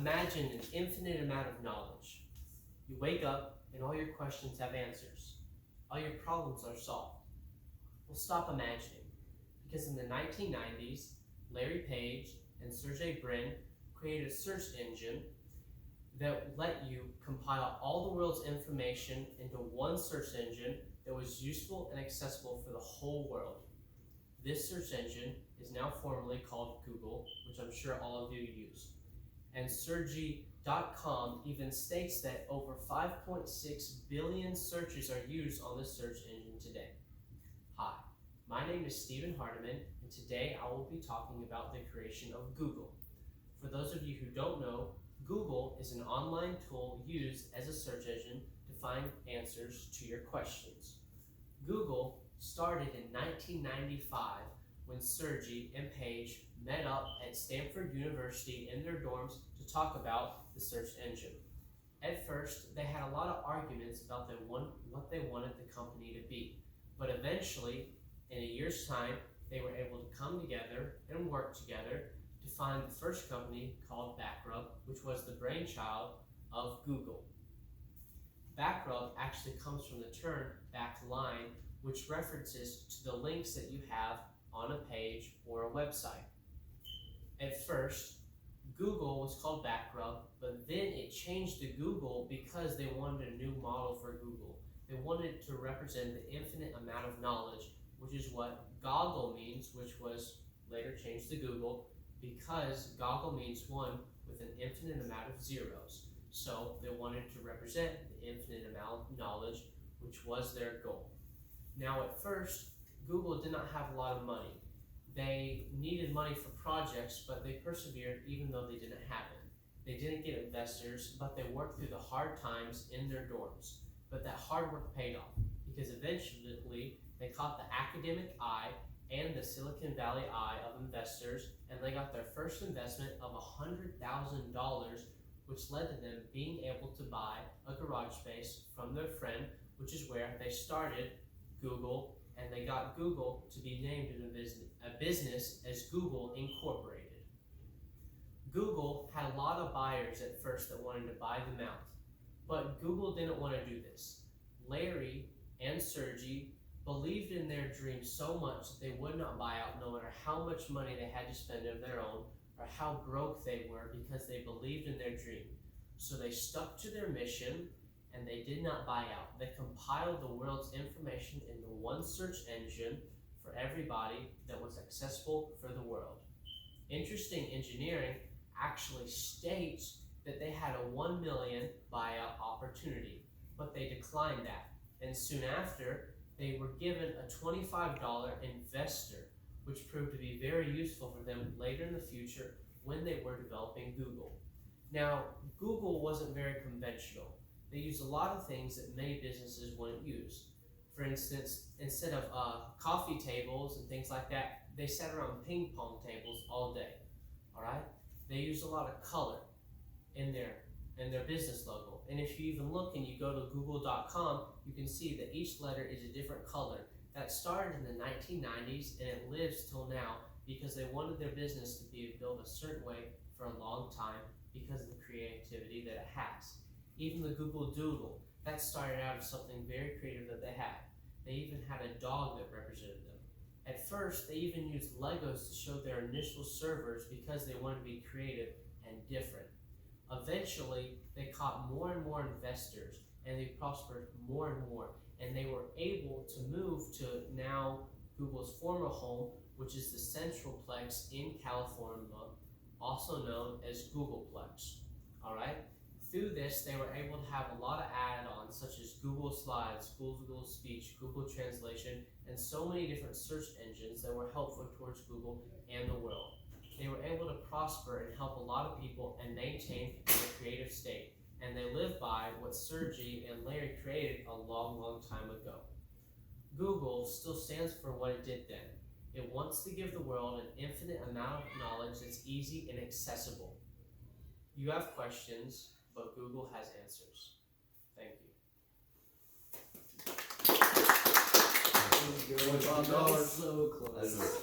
Imagine an infinite amount of knowledge. You wake up and all your questions have answers. All your problems are solved. Well, stop imagining, because in the 1990s, Larry Page and Sergey Brin created a search engine that let you compile all the world's information into one search engine that was useful and accessible for the whole world. This search engine is now formally called Google, which I'm sure all of you use. And Sergey.com even states that over 5.6 billion searches are used on this search engine today. Hi, my name is Stephen Hardiman, and today I will be talking about the creation of Google. For those of you who don't know, Google is an online tool used as a search engine to find answers to your questions. Google started in 1995 when Sergey and Page met up at Stanford University in their dorms to talk about the search engine. At first, they had a lot of arguments about what they wanted the company to be, but eventually, in a year's time, they were able to come together and work together to find the first company called Backrub, which was the brainchild of Google. Backrub actually comes from the term backline, which references to the links that you have on a page or a website. At first, Google was called Backrub, but then it changed to Google because they wanted a new model for Google. They wanted to represent the infinite amount of knowledge, which is what Goggle means, which was later changed to Google, because Goggle means one with an infinite amount of zeros. So they wanted to represent the infinite amount of knowledge, which was their goal. Now at first, Google did not have a lot of money. They needed money for projects, but they persevered even though they didn't have it. They didn't get investors, but they worked through the hard times in their dorms. But that hard work paid off, because eventually they caught the academic eye and the Silicon Valley eye of investors, and they got their first investment of $100,000, which led to them being able to buy a garage space from their friend, which is where they started Google, and they got Google to be named in a business as Google Incorporated. Google had a lot of buyers at first that wanted to buy them out, but Google didn't want to do this. Larry and Sergey believed in their dream so much that they would not buy out no matter how much money they had to spend of their own or how broke they were, because they believed in their dream. So they stuck to their mission and they did not buy out. They compiled the world's information into one search engine for everybody that was accessible for the world. Interesting engineering actually states that they had a 1 million buyout opportunity, but they declined that. And soon after, they were given a $25 investor, which proved to be very useful for them later in the future when they were developing Google. Now, Google wasn't very conventional. They used a lot of things that many businesses wouldn't use. For instance, instead of coffee tables and things like that, they sat around ping pong tables all day. All right? They used a lot of color in their business logo. And if you even look and you go to google.com, you can see that each letter is a different color. That started in the 1990s and it lives till now because they wanted their business to be built a certain way for a long time because of the creativity that it has. Even the Google Doodle, that started out as something very creative that they had. They even had a dog that represented them. At first, they even used Legos to show their initial servers because they wanted to be creative and different. Eventually, they caught more and more investors and they prospered more and more. And they were able to move to now Google's former home, which is the Centralplex in California, also known as Googleplex. All right? Through this, they were able to have a lot of add-ons such as Google Slides, Google Speech, Google Translation, and so many different search engines that were helpful towards Google and the world. They were able to prosper and help a lot of people and maintain their creative state. And they live by what Sergey and Larry created a long, long time ago. Google still stands for what it did then. It wants to give the world an infinite amount of knowledge that's easy and accessible. You have questions, but Google has answers. Thank you. $25. So close.